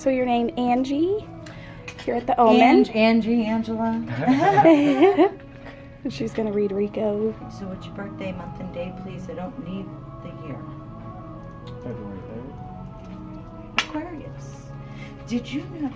So your name Angie, here at the Omen. Angela. She's gonna read Rico. So what's your birthday, month, and day, please? I don't need the year. February 3rd. Aquarius. Did you know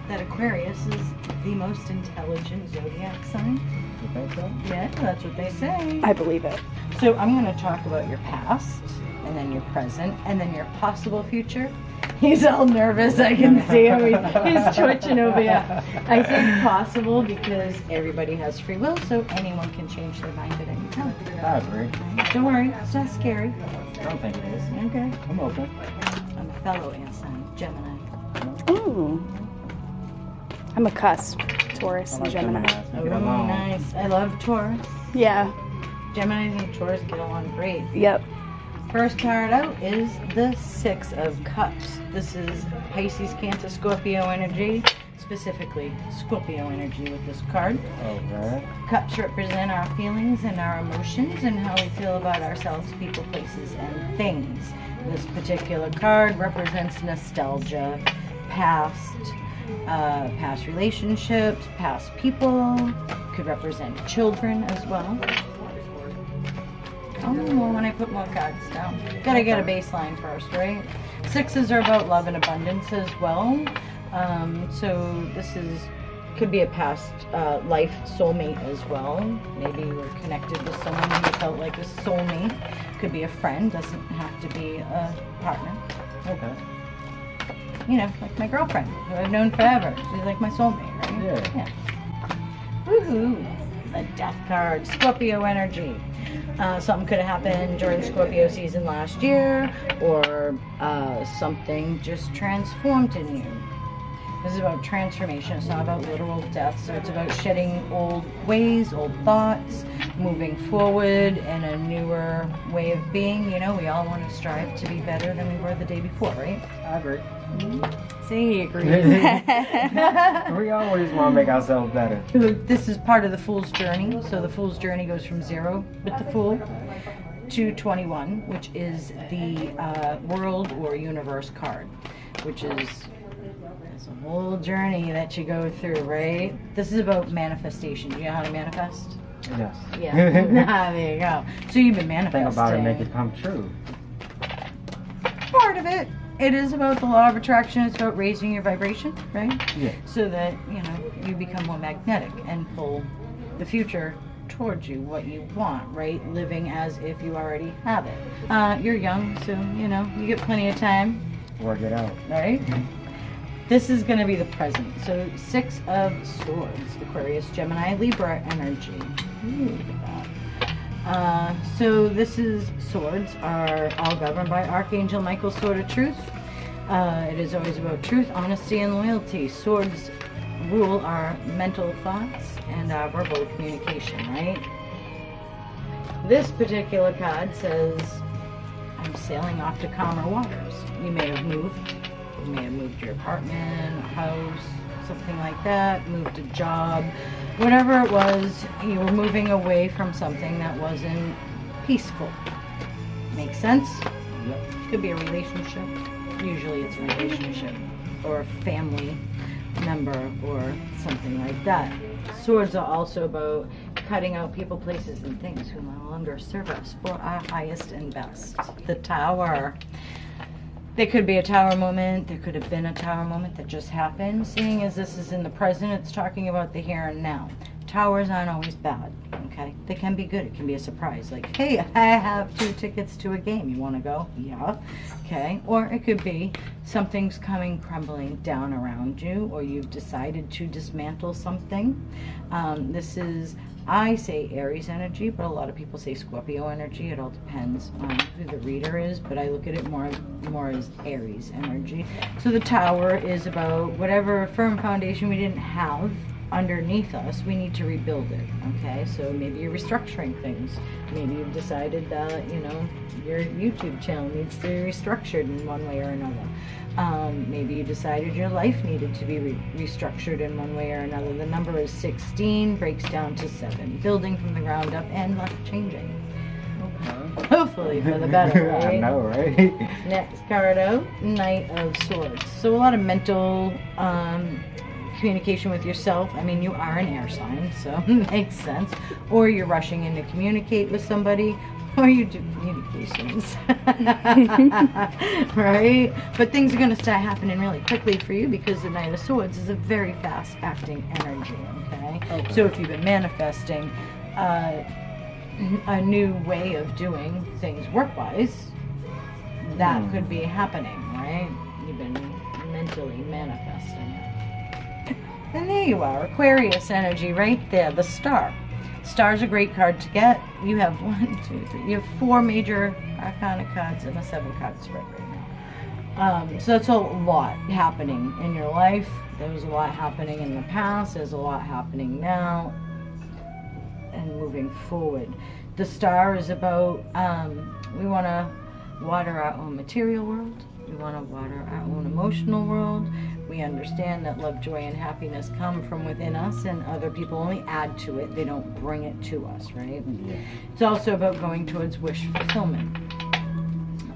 that Aquarius is the most intelligent zodiac sign? You think so? Yeah, that's what they say. I believe it. So I'm going to talk about your past, and then your present, and then your possible future. He's all nervous. I can see him. He's twitching over here. I say possible because everybody has free will, so anyone can change their mind at any time. I agree. Don't worry, it's not scary. I don't think it is. Okay. I'm open. I'm a fellow air sign, Gemini. Ooh. I'm a cusp, Taurus I and like Gemini. Geminis. We Oh, get along. nice. I love Taurus. Yeah. Geminis and Taurus get along great. Yep. First card out is the Six of Cups. This is Pisces, Cancer, Scorpio energy, specifically Scorpio energy with this card. Okay. Cups represent our feelings and our emotions and how we feel about ourselves, people, places, and things. This particular card represents nostalgia, past relationships, past people. Could represent children as well. Oh, when I put more cards down. Gotta get a baseline first, right? Sixes are about love and abundance as well. So this could be a past life soulmate as well. Maybe you were connected with someone who felt like a soulmate. Could be a friend, doesn't have to be a partner. Okay. You know, like my girlfriend, who I've known forever. She's like my soulmate, right? Yeah. Woohoo! The Death card, Scorpio energy. Something could have happened during Scorpio season last year, or something just transformed in you. This is about transformation. It's not about literal death. So it's about shedding old ways, old thoughts, moving forward in a newer way of being. You know, we all want to strive to be better than we were the day before, right? I agree. See, he agrees. We always want to make ourselves better. This is part of the Fool's journey. So the Fool's journey goes from 0 with the Fool to 21, which is the World or Universe card, which is it's a whole journey that you go through, right? This is about manifestation. Do you know how to manifest? Yes. Yeah. There you go. So you've been manifesting. Think about it, make it come true. Part of it. It is about the law of attraction. It's about raising your vibration, right? Yeah. So that, you know, you become more magnetic and pull the future towards you, what you want, right? Living as if you already have it. You're young, so, you know, you get plenty of time, Work it out. right? This is going to be the present. So 6 of Swords, Aquarius, Gemini, Libra energy. Ooh, look at that. So this is Swords are all governed by Archangel Michael's Sword of Truth. It is always about truth, honesty, and loyalty. Swords rule our mental thoughts and our verbal communication, right? This particular card says, I'm sailing off to calmer waters. You may have moved. You may have moved your apartment, a house, something like that, moved a job. Whatever it was, you were moving away from something that wasn't peaceful. Make sense? Yep. Could be a relationship. Usually it's a relationship or a family member or something like that. Swords are also about cutting out people, places, and things who no longer serve us for our highest and best. The Tower. There could be a tower moment. There could have been a tower moment that just happened. Seeing as this is in the present, it's talking about the here and now. Towers aren't always bad, okay? They can be good. It can be a surprise. Like, hey, I have 2 tickets to a game. You want to go? Yeah. Okay. Or it could be something's coming crumbling down around you, or you've decided to dismantle something. This is, I say Aries energy, but a lot of people say Scorpio energy. It all depends on who the reader is, but I look at it more as Aries energy. So the Tower is about whatever firm foundation we didn't have underneath us, we need to rebuild it. Okay, so maybe you're restructuring things. Maybe you've decided that, you know, your YouTube channel needs to be restructured in one way or another. Maybe you decided your life needed to be restructured in one way or another. The number is 16, breaks down to 7. Building from the ground up and life changing. Hopefully for the better, right? I know, right? Next card out, Knight of Swords. So a lot of mental communication with yourself. I mean, you are an air sign, so makes sense. Or you're rushing in to communicate with somebody, or you do communications. Right? But things are going to start happening really quickly for you because the Knight of Swords is a very fast acting energy, okay? So if you've been manifesting a new way of doing things work-wise, that could be happening, right? You've been mentally manifesting. And there you are, Aquarius energy right there, the Star. Star's a great card to get. You have 4 major Arcana cards and a 7-card spread right now. So that's a lot happening in your life. There was a lot happening in the past. There's a lot happening now. And moving forward. The Star is about, we want to water our own material world. We want to water our own emotional world. We understand that love, joy, and happiness come from within us, and other people only add to it. They don't bring it to us, right? Yeah. It's also about going towards wish fulfillment.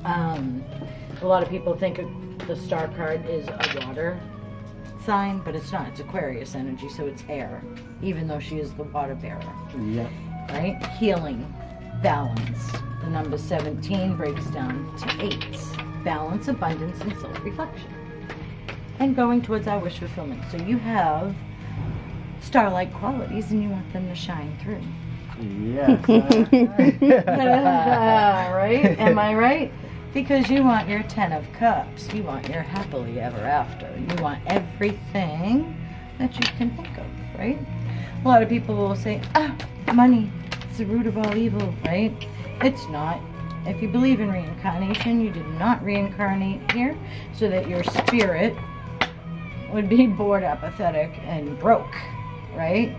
A lot of people think the Star card is a water sign, but it's not. It's Aquarius energy, so it's air, even though she is the water bearer. Yeah. Right? Healing, balance. The number 17 breaks down to 8. Balance, abundance, and self-reflection. And going towards our wish fulfillment. So you have star-like qualities and you want them to shine through. Yes. Right? Am I right? Because you want your 10 of Cups. You want your happily ever after. You want everything that you can think of, right? A lot of people will say, money, it's the root of all evil, right? It's not. If you believe in reincarnation, you did not reincarnate here so that your spirit would be bored, apathetic, and broke, right?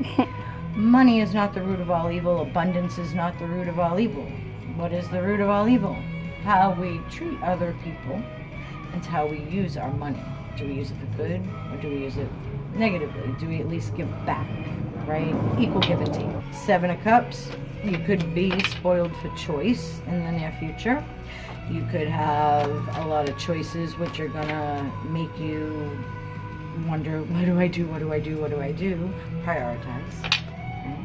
Money is not the root of all evil. Abundance is not the root of all evil. What is the root of all evil? How we treat other people and how we use our money. Do we use it for good or do we use it negatively? Do we at least give back, right? Equal give and take. 7 of Cups. You could be spoiled for choice in the near future. You could have a lot of choices which are gonna make you wonder, what do I do, what do I do, what do I do? Prioritize. Okay.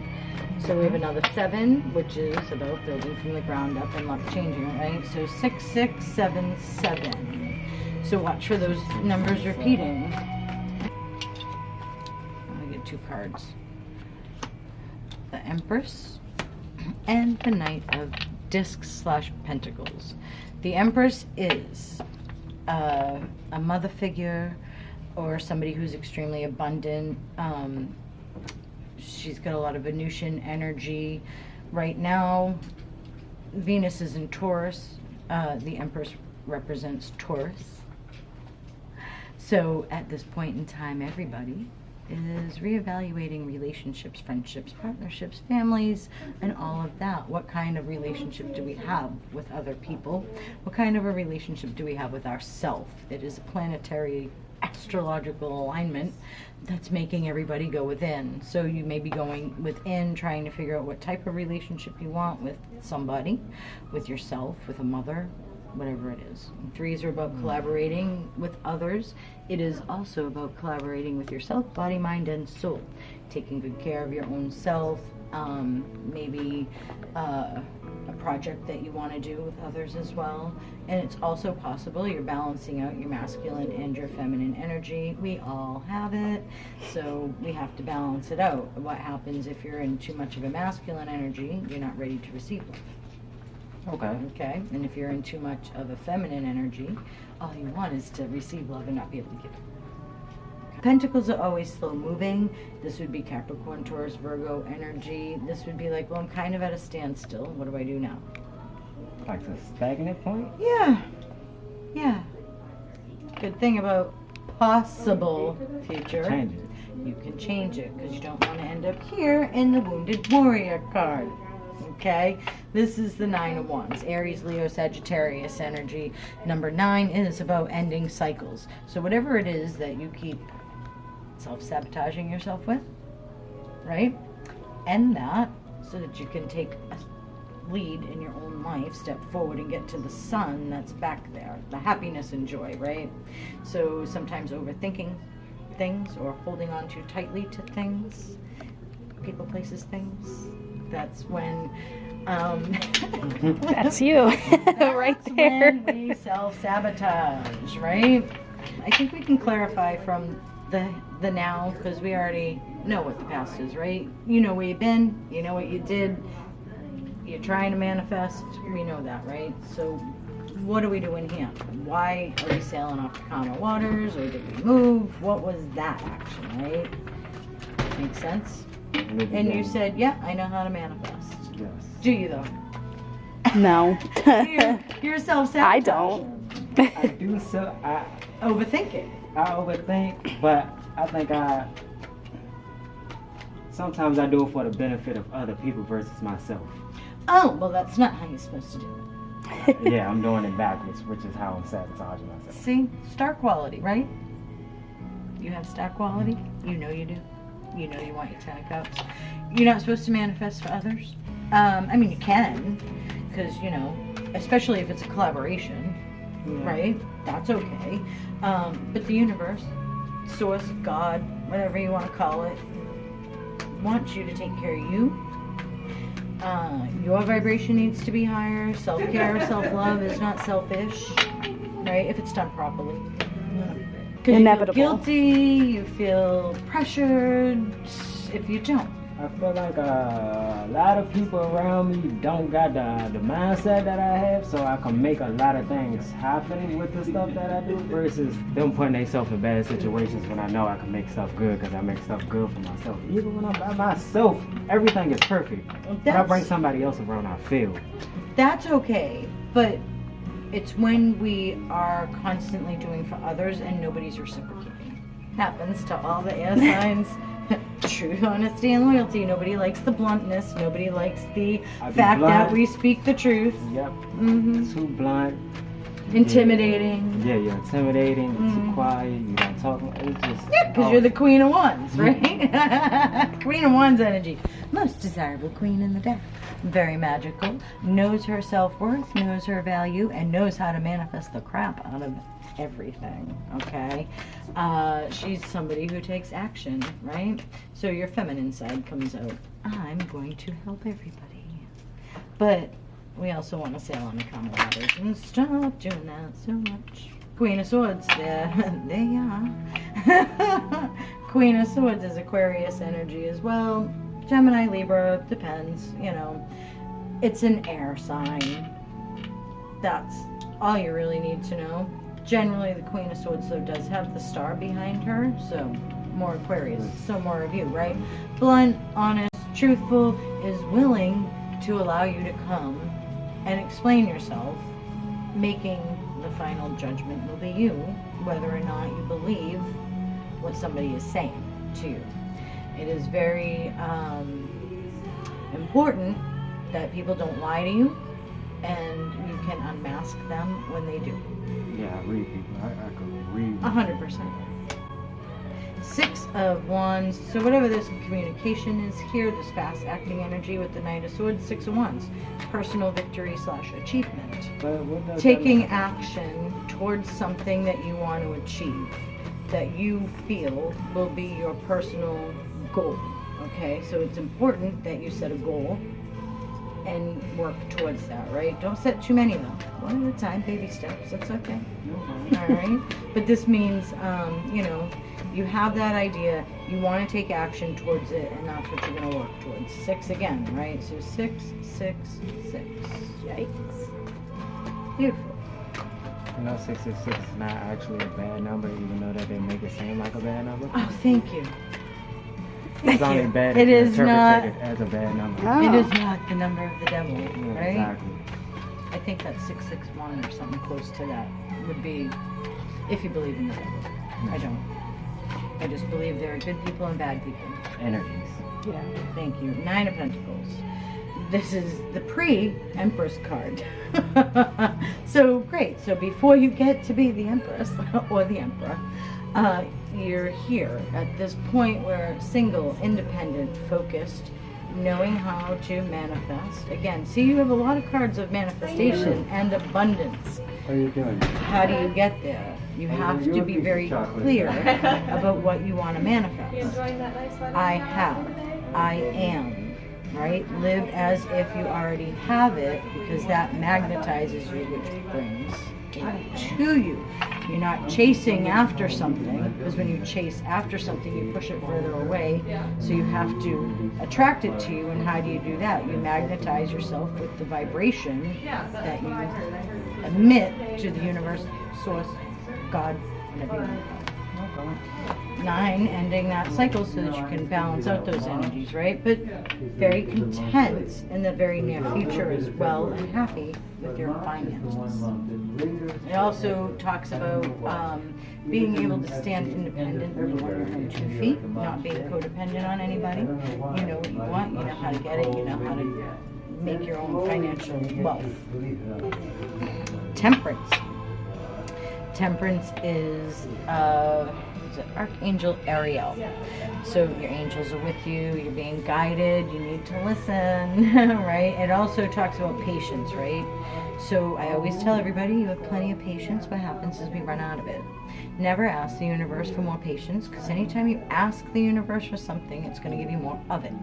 So we have another 7, which is about building from the ground up and luck changing, right? So 6, 6, 7, 7. So watch for those numbers repeating. I get 2 cards. The Empress and the Knight of Discs/Pentacles. The Empress is a mother figure or somebody who's extremely abundant. She's got a lot of Venusian energy. Right now, Venus is in Taurus. The Empress represents Taurus. So at this point in time, everybody is reevaluating relationships, friendships, partnerships, families, and all of that. What kind of relationship do we have with other people? What kind of a relationship do we have with ourself? It is a planetary astrological alignment that's making everybody go within. So you may be going within, trying to figure out what type of relationship you want with somebody, with yourself, with a mother, whatever it is. And 3s are about collaborating with others. It is also about collaborating with yourself, body, mind, and soul. Taking good care of your own self, maybe a project that you want to do with others as well. And it's also possible you're balancing out your masculine and your feminine energy. We all have it, so we have to balance it out. What happens if you're in too much of a masculine energy? You're not ready to receive love. Okay, and if you're in too much of a feminine energy, all you want is to receive love and not be able to give it. Pentacles are always slow moving. This would be Capricorn, Taurus, Virgo energy. This would be like, well, I'm kind of at a standstill. What do I do now? Like a stagnant point? Yeah. Good thing about possible future. Change it. You can change it because you don't want to end up here in the Wounded Warrior card. Okay, this is the 9 of Wands, Aries, Leo, Sagittarius energy. Number 9 is about ending cycles. So whatever it is that you keep self-sabotaging yourself with, right? End that so that you can take lead in your own life, step forward and get to the sun that's back there, the happiness and joy, right? So sometimes overthinking things or holding on too tightly to things, people, places, things, that's when That's you. Right that's there. when we self-sabotage, right? I think we can clarify from the now, because we already know what the past is, right? You know where you've been, you know what you did, you're trying to manifest, we know that, right? So what are we doing here? Why are we sailing off the calmer waters, or did we move? What was that action, right? Makes sense? And you said, yeah, I know how to manifest. Yes. Do you though? No. You're self-sabotage. I don't. I do so. Overthinking. I overthink, but I think sometimes I do it for the benefit of other people versus myself. Oh, well, that's not how you're supposed to do it. Yeah, I'm doing it backwards, which is how I'm sabotaging myself. See? Star quality, right? You have star quality. You know you do. You know you want your 10 of cups. You're not supposed to manifest for others. I mean, you can, because, you know, especially if it's a collaboration, right? That's okay. But the universe, source, God, whatever you want to call it, wants you to take care of you. Your vibration needs to be higher. Self-care, self-love is not selfish, right? If it's done properly. Because Inevitable. you feel guilty, you feel pressured if you don't. I feel like a lot of people around me don't got the mindset that I have, so I can make a lot of things happen with the stuff that I do versus them putting themselves in bad situations when I know I can make stuff good because I make stuff good for myself. Even when I'm by myself, everything is perfect. When I bring somebody else around, I feel. That's okay, but it's when we are constantly doing for others and nobody's reciprocating. Happens to all the air signs. Truth, honesty, and loyalty. Nobody likes the bluntness. Nobody likes the fact that we speak the truth. Yep. Mm-hmm. Too blunt. Intimidating. Yeah, you're intimidating. Too quiet. You don't talk. It's just. Yeah, because you're the Queen of Wands, right? Queen of Wands energy. Most desirable queen in the deck. Very magical. Knows her self-worth, knows her value, and knows how to manifest the crap out of everything, okay? She's somebody who takes action, right? So your feminine side comes out. I'm going to help everybody. But we also want to sail on the calm waters and stop doing that so much. Queen of Swords, there they are. Queen of Swords is Aquarius energy as well. Gemini, Libra, depends, you know. It's an air sign. That's all you really need to know. Generally, the Queen of Swords, though, does have the star behind her, so more Aquarius, so more of you, right? Blunt, honest, truthful, is willing to allow you to come and explain yourself. Making the final judgment will be you, whether or not you believe what somebody is saying to you. It is very important that people don't lie to you, and you can unmask them when they do. Yeah, I read people. I could read. 100%. 6 of Wands. So whatever this communication is here, this fast-acting energy with the Knight of Swords, 6 of Wands. Personal victory / achievement. But what does Taking that action towards something that you want to achieve, that you feel will be your personal goal. Okay, so it's important that you set a goal and work towards that, right? Don't set too many though. One at a time, baby steps. That's okay. All right. But this means, you know, you have that idea, you want to take action towards it, and that's what you're going to work towards. 6 again, right? So 6, 6, 6. Yikes. Beautiful. You know, 666 is not actually a bad number, even though that they make it seem like a bad number. Oh, thank you. It's only bad It if you is interpret not. it as a bad number. Oh. It is not the number of the devil, Yeah, right? exactly. I think that's 661 or something close to that would be, if you believe in the devil. I don't. I just believe there are good people and bad people. Energies. Yeah. Thank you. 9 of Pentacles. This is the pre-Empress card. So great. So before you get to be the Empress or the Emperor, you're here at this point where single, independent, focused, knowing how to manifest. Again, see, you have a lot of cards of manifestation and abundance. How are you doing? How do you get there? You have to be very clear about what you want to manifest. I have. I am. Right? Live as if you already have it, because that magnetizes you, which brings it to you. You're not chasing after something, because when you chase after something, you push it further away. So you have to attract it to you. And how do you do that? You magnetize yourself with the vibration that you emit to the universe, source, God, whatever you want to call it. 9, ending that cycle so that you can balance out those energies, right? But very content in the very near future as well, and happy with your finances. It also talks about being able to stand independently on your own 2 feet, not being codependent on anybody. You know what you want, you know how to get it, you know how to make your own financial wealth. Temperance. Temperance is Archangel Ariel. So your angels are with you, you're being guided, you need to listen, right? It also talks about patience, right? So I always tell everybody, you have plenty of patience. What happens is we run out of it. Never ask the universe for more patience, because anytime you ask the universe for something, it's going to give you more of it.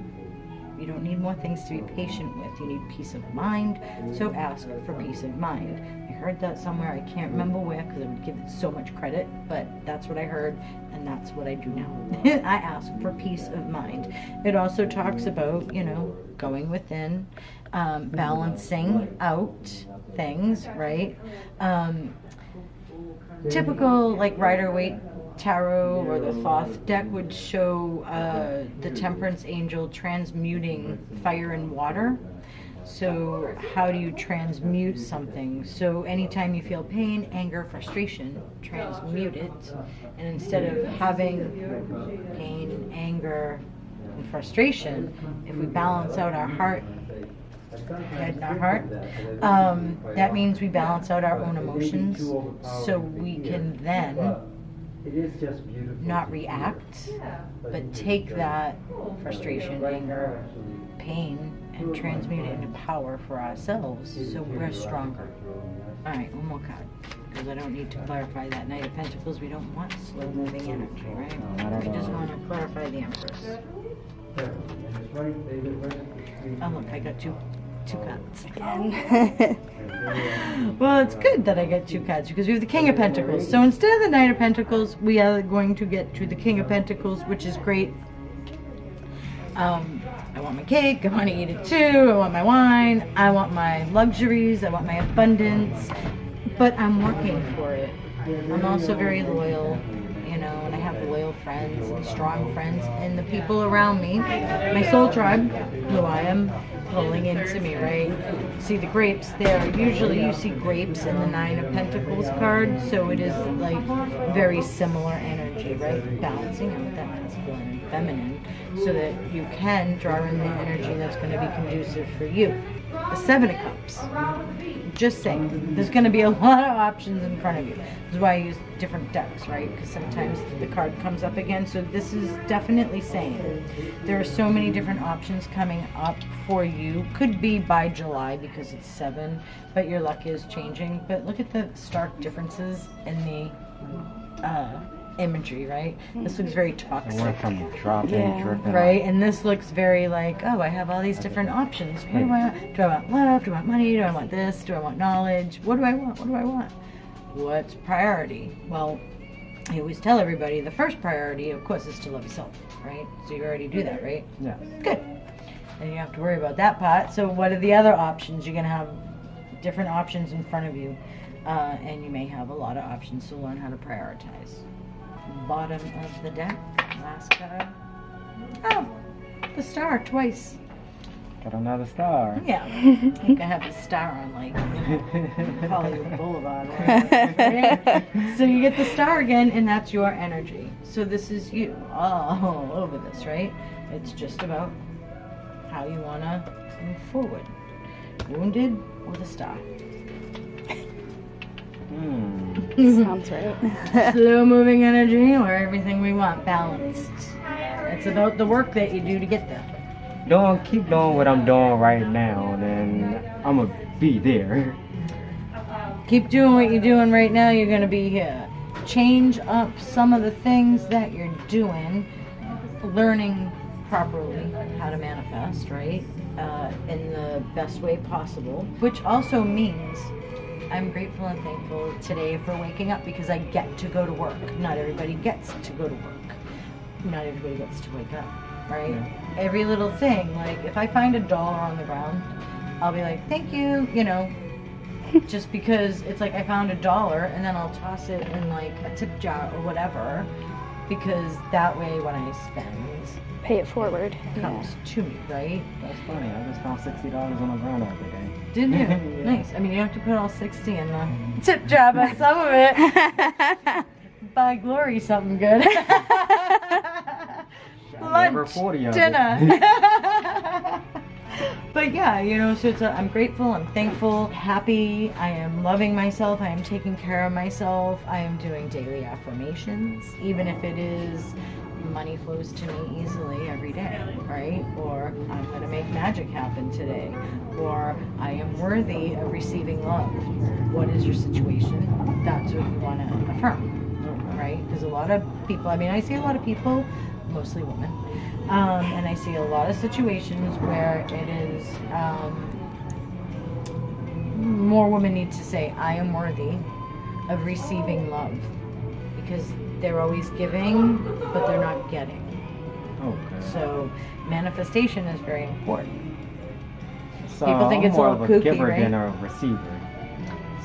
You don't need more things to be patient with. You need peace of mind, so ask for peace of mind. I heard that somewhere. I can't remember where, because I would give it so much credit, but that's what I heard, and that's what I do now. I ask for peace of mind. It also talks about, you know, going within, balancing out things, right? Typical, like, Rider-Waite Tarot or the Thoth deck would show the Temperance Angel transmuting fire and water. So how do you transmute something? So anytime you feel pain, anger, frustration, transmute it. And instead of having pain, anger, and frustration, if we balance out our heart, head and our heart, that means we balance out our own emotions, so we can then not react, but take that frustration, anger, pain, and transmute it into power for ourselves, so we're stronger. Alright, one more card, because I don't need to clarify that Knight of Pentacles. We don't want slow-moving energy, right? We just want to clarify the Empress. Oh look, I got two cards again. Well, it's good that I get 2 cards, because we have the King of Pentacles. So instead of the Knight of Pentacles, we are going to get to the King of Pentacles, which is great. I want my cake, I want to eat it too, I want my wine, I want my luxuries, I want my abundance, but I'm working for it. I'm also very loyal, you know, and I have loyal friends and strong friends, and the people around me, my soul tribe, who I am pulling into me, right? See the grapes there. Usually you see grapes in the 9 of Pentacles card, so it is like very similar energy, right? Balancing out that masculine and feminine, so that you can draw in the energy that's going to be conducive for you. The 7 of Cups. Just saying, there's going to be a lot of options in front of you. This is why I use different decks, right? Because sometimes the card comes up again. So this is definitely saying there are so many different options coming up for you. Could be by July, because it's 7, but your luck is changing. But look at the stark differences in the imagery, right? This looks very toxic. It went from dropping, dripping. Right, and this looks very like, oh, I have all these different options. What do I want? Do I want love? Do I want money? Do I want this? Do I want knowledge? What do I want? What do I want? What's priority? Well, I always tell everybody the first priority, of course, is to love yourself, right? So you already do that, right? Yeah. Good. And you have to worry about that part. So what are the other options? You're going to have different options in front of you, and you may have a lot of options, so learn how to prioritize. Bottom of the deck, last card. Oh, the star twice. Got another star. Yeah, you can have the star on, like, Hollywood Boulevard. Right? So you get the star again, and that's your energy. So this is you all over this, right? It's just about how you want to move forward. Wounded or the star? Sounds right. Slow moving energy, or everything we want balanced. It's about the work that you do to get there. keep doing what I'm doing right now, then I'm gonna be there. Keep doing what you're doing right now, you're gonna be here. Change up some of the things that you're doing, learning properly how to manifest, right? In the best way possible, which also means I'm grateful and thankful today for waking up because I get to go to work. Not everybody gets to go to work. Not everybody gets to wake up, right? Yeah. Every little thing, like if I find $1 on the ground, I'll be like, thank you, you know, just because it's like I found $1 and then I'll toss it in like a tip jar or whatever, because that way when I spend, Pay it forward. it comes to me, right? That's funny. I just found $60 on the ground the other day. Didn't you? Yeah. Nice. I mean, you don't have to put all 60 in the tip jar, but some of it, by glory, something good. Never Lunch, 40 of it. dinner. But yeah, you know, so I'm grateful, I'm thankful, happy, I am loving myself, I am taking care of myself, I am doing daily affirmations, even if it is money flows to me easily every day, right? Or I'm gonna make magic happen today, or I am worthy of receiving love. What is your situation? That's what you wanna affirm, right? Because a lot of people, I mean, I see a lot of people, mostly women, and I see a lot of situations where it is more women need to say, I am worthy of receiving love, because they're always giving, but they're not getting. Okay. So manifestation is very important. So people think I'm it's more all of a kooky, giver right? than a receiver.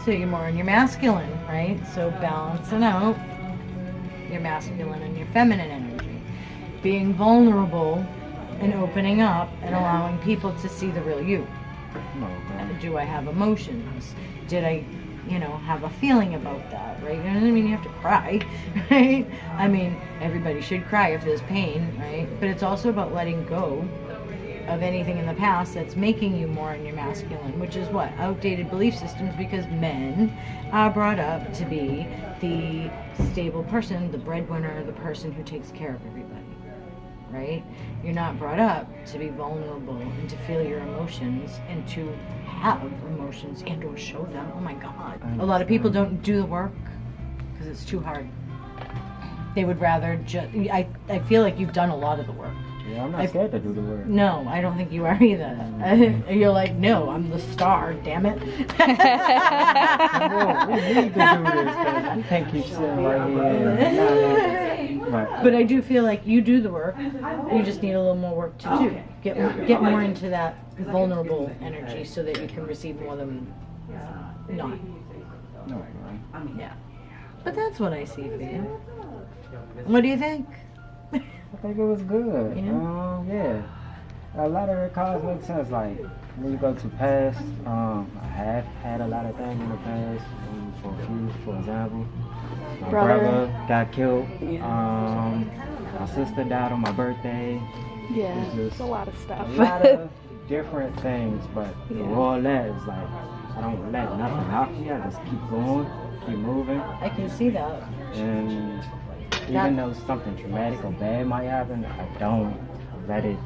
So you're more in your masculine, right? So balancing out your masculine and your feminine energy. Being vulnerable and opening up and allowing people to see the real you. Okay. Do I have emotions? Did I, you know, have a feeling about that, right? You know what I mean? You have to cry, right? I mean, everybody should cry if there's pain, right? But it's also about letting go of anything in the past that's making you more in your masculine, which is what? Outdated belief systems, because men are brought up to be the stable person, the breadwinner, the person who takes care of everybody, right? You're not brought up to be vulnerable and to feel your emotions and to have emotions and or show them. Oh my God. A lot of people don't do the work because it's too hard. They would rather just, I feel like you've done a lot of the work. Yeah, I'm not scared to do the work. No, I don't think you are either. You're like, no, I'm the star, damn it. Well, we need to do this, 'cause we can't keep sitting right here. But I do feel like you do the work. You just need a little more work to do. Get more into that vulnerable energy so that you can receive more than not. No, right. Yeah. But that's what I see for you. What do you think? I think it was good. Yeah? Yeah. A lot of the cards make sense. Like when you go to past, I have had a lot of things in the past. For example, my brother got killed. My sister died on my birthday. Yeah, It's just it's a lot of stuff. A lot of different things, but Yeah. with all that, it's like I don't let nothing knock me. I just keep going, keep moving, I can see that. and even though something traumatic or bad might happen, I don't let it.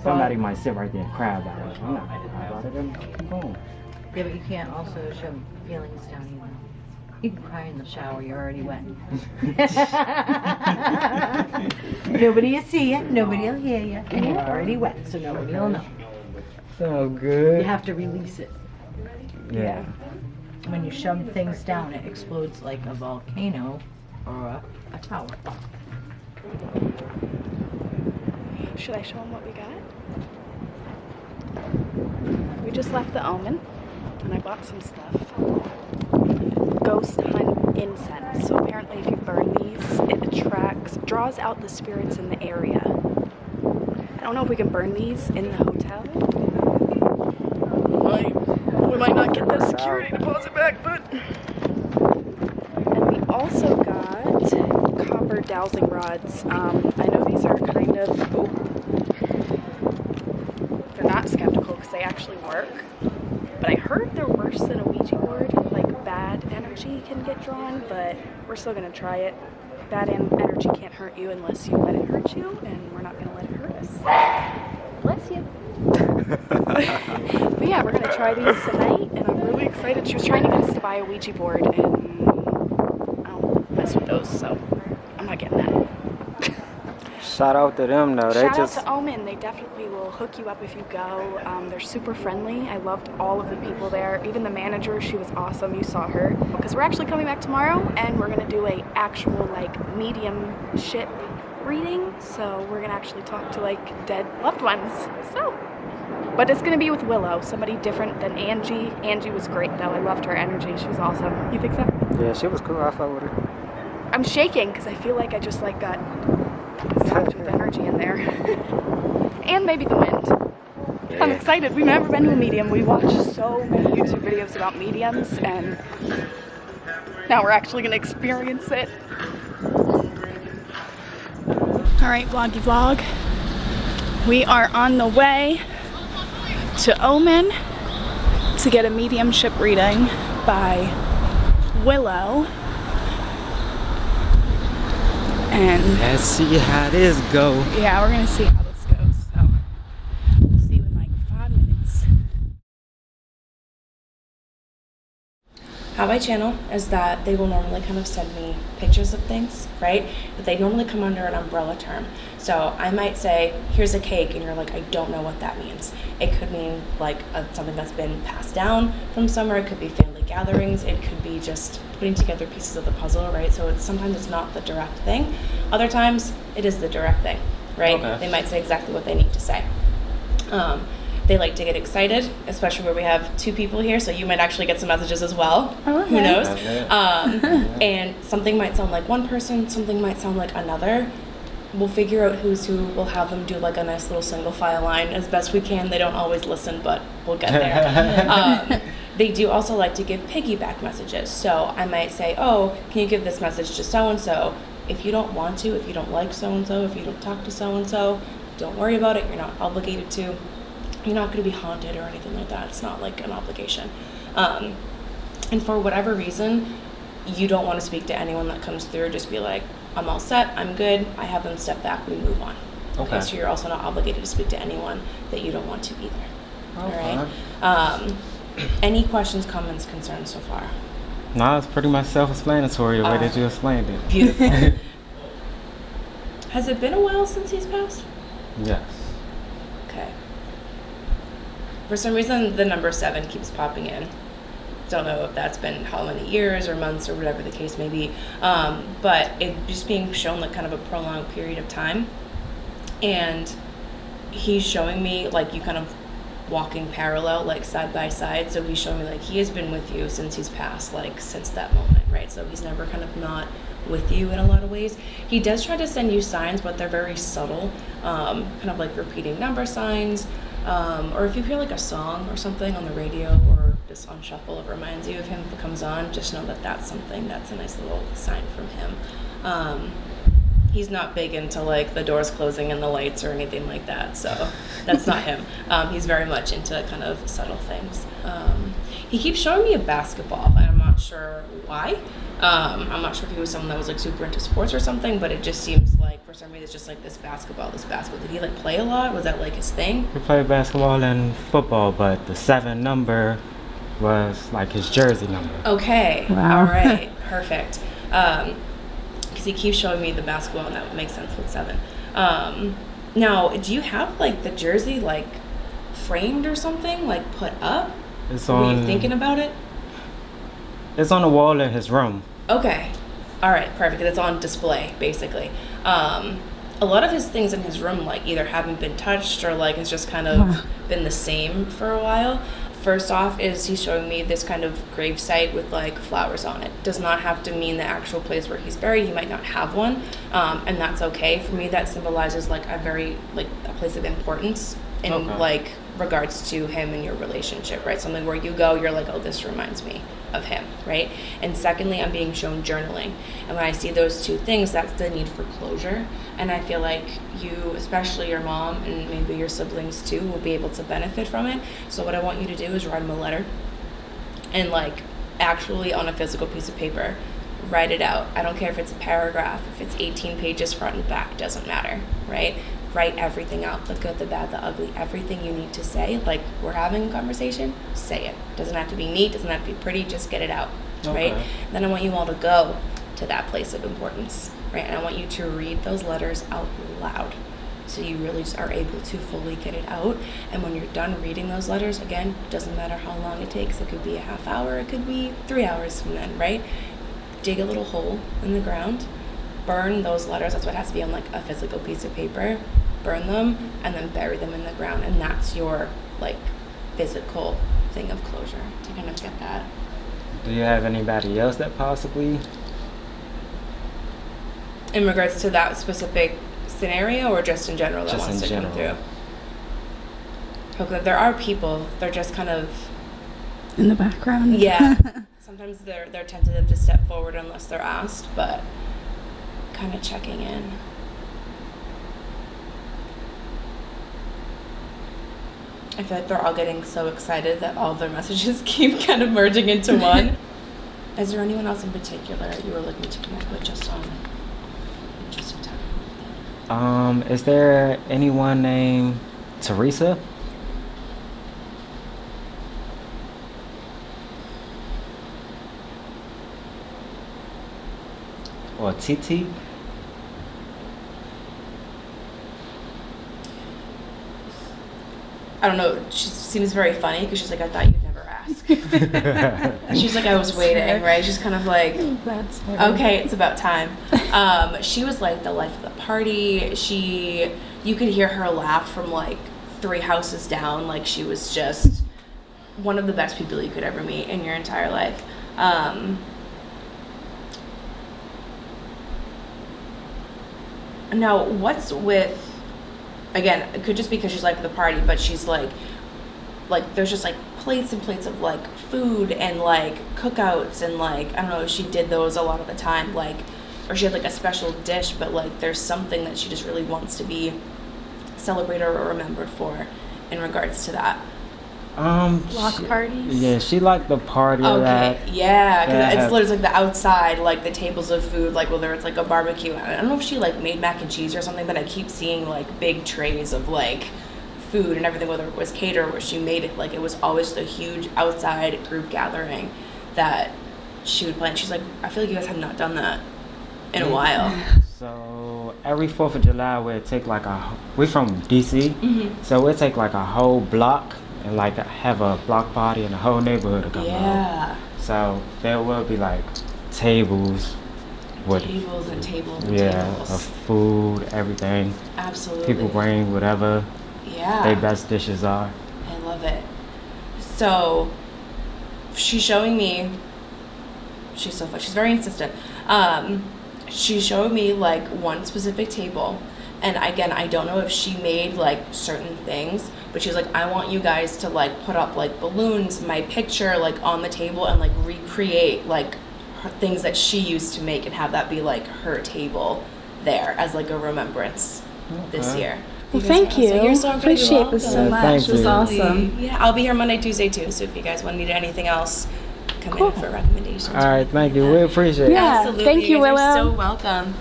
Somebody might sit right there and cry about it. I'm not gonna cry about it. I'm keep going. Yeah, but you can't also show feelings down either. You can cry in the shower, you're already wet. Nobody will see you, nobody will hear you, and you're already wet, so nobody will know. So good. You have to release it. Yeah. When you shove things down, it explodes like a volcano or a tower. Should I show them what we got? We just left the Omen, and I bought some stuff. Ghost hunt incense. So apparently if you burn these, it draws out the spirits in the area. I don't know if we can burn these in the hotel. We might not get the security deposit back, but... And we also got copper dowsing rods. I know these are kind of... They're not skeptical because they actually work. But I heard they're worse than a Ouija board. Like, bad energy can get drawn, but we're still going to try it. Bad energy can't hurt you unless you let it hurt you, and we're not going to let it hurt us. Bless you. you. But yeah, we're gonna try these tonight, and I'm really excited. She was trying to get us to buy a Ouija board, and I don't mess with those, so I'm not getting that. Shout out to them though. Shout out to Omen. They definitely will hook you up if you go. They're super friendly. I loved all of the people there. Even the manager, she was awesome. You saw her. Because we're actually coming back tomorrow, and we're gonna do a actual like mediumship reading. So we're gonna actually talk to like dead loved ones. So, but it's gonna be with Willow, somebody different than Angie. Angie was great though. I loved her energy. She was awesome. You think so? Yeah, she was cool. I fuck with her. I'm shaking because I feel like I just like got zapped with energy in there. And maybe the wind. Yeah. I'm excited. We've never been to a medium. We watch so many YouTube videos about mediums, and now we're actually going to experience it. Alright, vloggy vlog. We are on the way to Omen to get a mediumship reading by Willow. And Let's see how this go. yeah, we're gonna see how this goes. So we'll see you in like 5 minutes. How I channel is that they will normally kind of send me pictures of things, right? But they normally come under an umbrella term. So I might say, here's a cake, and you're like, I don't know what that means. It could mean like something that's been passed down from somewhere. It could be family gatherings. It could be just putting together pieces of the puzzle, right? So sometimes it's not the direct thing. Other times it is the direct thing, right? Okay. They might say exactly what they need to say. They like to get excited, especially where we have 2 people here, so you might actually get some messages as well. Oh, okay. Who knows? Okay. And something might sound like one person, something might sound like another. We'll figure out who's who. We'll have them do like a nice little single file line as best we can. They don't always listen, but we'll get there. They do also like to give piggyback messages. So I might say, oh, can you give this message to so-and-so? If you don't want to, if you don't like so-and-so, if you don't talk to so-and-so, don't worry about it. You're not obligated to. You're not going to be haunted or anything like that. It's not like an obligation. And for whatever reason, you don't want to speak to anyone that comes through. Just be like, I'm all set, I'm good. I have them step back, we move on. Okay. So you're also not obligated to speak to anyone that you don't want to either. Okay. All right. Any questions, comments, concerns so far? No, it's pretty much self-explanatory the way that you explained it. Beautiful. Has it been a while since he's passed? Yes. Okay. For some reason, the number 7 keeps popping in. Don't know if that's been how many years or months or whatever the case may be. But it just being shown like kind of a prolonged period of time. And he's showing me like you kind of walking parallel, like side by side. So he's showing me like he has been with you since he's passed, like since that moment, right? So he's never kind of not with you in a lot of ways. He does try to send you signs, but they're very subtle, kind of like repeating number signs, or if you hear like a song or something on the radio or just on shuffle, it reminds you of him if it comes on, just know that that's something that's a nice little sign from him. He's not big into like the doors closing and the lights or anything like that, so that's not him. He's very much into kind of subtle things. He keeps showing me a basketball, and I'm not sure why. I'm not sure if he was someone that was like super into sports or something, but it just seems like for some reason it's just like this basketball. Did he like play a lot? Was that like his thing? He played basketball and football, but the 7 number was like his jersey number. Okay. Wow. All right. Perfect. Because he keeps showing me the basketball, and that would make sense with 7. Now, do you have like the jersey like framed or something, like put up? It's Were on. you thinking about it? It's on the wall in his room. Okay. All right. Perfect. It's on display, basically. A lot of his things in his room like either haven't been touched or like it's just kind of been the same for a while. First off is he's showing me this kind of grave site with like flowers on it. Does not have to mean the actual place where he's buried. He might not have one, and that's okay. For me, that symbolizes like a very like a place of importance in like regards to him and your relationship, right? Something where you go, you're like, oh, this reminds me of him, right? And secondly, I'm being shown journaling. And when I see those two things, that's the need for closure. And I feel like you, especially your mom and maybe your siblings too, will be able to benefit from it. So what I want you to do is write him a letter and like actually on a physical piece of paper, write it out. I don't care if it's a paragraph, if it's 18 pages front and back, doesn't matter, right? write everything out, the good, the bad, the ugly, everything you need to say. Like, we're having a conversation, say it. Doesn't have to be neat, doesn't have to be pretty, just get it out, right? And then I want you all to go to that place of importance, right? And I want you to read those letters out loud, so you really just are able to fully get it out. And when you're done reading those letters, again, doesn't matter how long it takes. It could be a half hour, it could be 3 hours from then, right? Dig a little hole in the ground, burn those letters. That's what has to be on like a physical piece of paper. Burn them and then bury them in the ground, and that's your like physical thing of closure to kind of get that. Do you have anybody else that possibly? In regards to that specific scenario, or just in general that Just wants in to general. come through? Okay, there are people. They're just kind of In the background. yeah. Sometimes they're tentative to step forward unless they're asked, but kind of checking in. I feel like they're all getting so excited that all of their messages keep kind of merging into one. Is there anyone else in particular you were looking to connect with just on interesting topic? Is there anyone named Teresa? Or Titi? I don't know. She seems very funny because she's like, I thought you'd never ask. She's like, I was waiting, right? She's kind of like, That's funny. okay, it's about time. She was like the life of the party. You could hear her laugh from like 3 houses down. Like, she was just one of the best people you could ever meet in your entire life. Now, what's with, again, it could just be because she's like the party, but she's like there's just like plates and plates of like food and like cookouts, and like, I don't know if she did those a lot of the time, like, or she had like a special dish, but like there's something that she just really wants to be celebrated or remembered for in regards to that. Block parties? Yeah, she liked the party a lot. Okay, yeah, because Yeah. it's literally like the outside, like the tables of food, like whether it's like a barbecue. I don't know if she like made mac and cheese or something, but I keep seeing like big trays of like food and everything, whether it was catered or she made it. Like, it was always a huge outside group gathering that she would plan. She's like, I feel like you guys have not done that in a while. So every 4th of July we'll take like we're from DC, so we'll take like a whole block and like have a block party and the whole neighborhood to come out. Yeah. So there will be like tables with Tables and tables and of tables. food, everything. Absolutely. People bring whatever Yeah. their best dishes are. I love it. So she's showing me, she's so fun, she's very insistent. She showed me like one specific table, and again, I don't know if she made like certain things, but she's like, I want you guys to like put up like balloons, my picture like on the table, and like recreate like things that she used to make and have that be like her table there as like a remembrance this Okay. year. Well, thank you. You're so incredibly Appreciate this so welcome. much. Thank It was you. awesome. Yeah, I'll be here Monday, Tuesday too. So if you guys want to need anything else, come Cool. in for recommendations. All right, thank you. We appreciate it. Yeah. Absolutely. Thank you, guys are Willow. so welcome.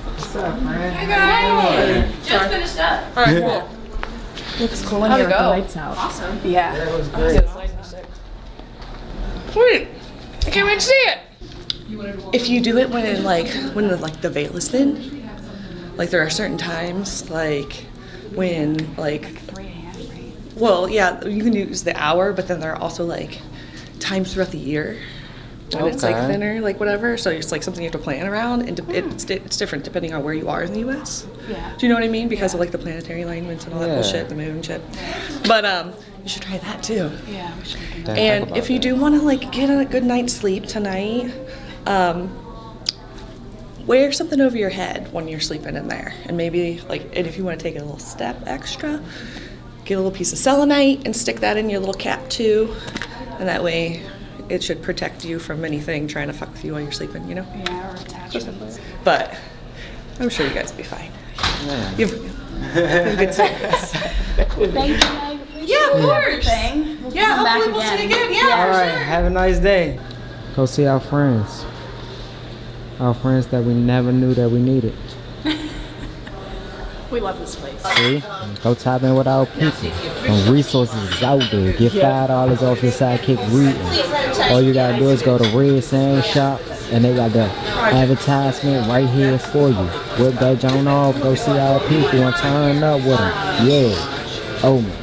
What's up, man? Just finished up. All right, cool. Looks cool in How'd here it with the go? lights out. Awesome. Yeah. That was great. Sweet. I can't wait to see it. If you do it when the veil is thin, like there are certain times like when like 3 a.m., right? well yeah you can use the hour, but then there are also like times throughout the year when it's like Okay. thinner, like whatever. So it's like something you have to plan around, and it's different depending on where you are in the U.S. Yeah. Do you know what I mean? Because of like the planetary alignments and all that Yeah. bullshit, the moon and shit. But you should try that too. Yeah. We should do that. Think And about if you that. do want to like get a good night's sleep tonight, wear something over your head when you're sleeping in there, and maybe and if you want to take a little step extra, get a little piece of selenite and stick that in your little cap too, and that way it should protect you from anything trying to fuck with you while you're sleeping, you know. Yeah, or attachments. But I'm sure you guys will be fine. Yeah. You've been good service. Thank you, Meg. Yeah, of course. We'll Yeah, come back hopefully we'll see you again. Yeah, All for right, sure. have a nice day. Go see our friends. Our friends that we never knew that we needed. We love this place. See? Go tap in with our people. And resources is out there. Get $5 off your sidekick reading. All you gotta do is go to Red Sand Shop, and they got the advertisement right here for you. Whip that joint off, go see our people and turn up with them. Yeah. Omen.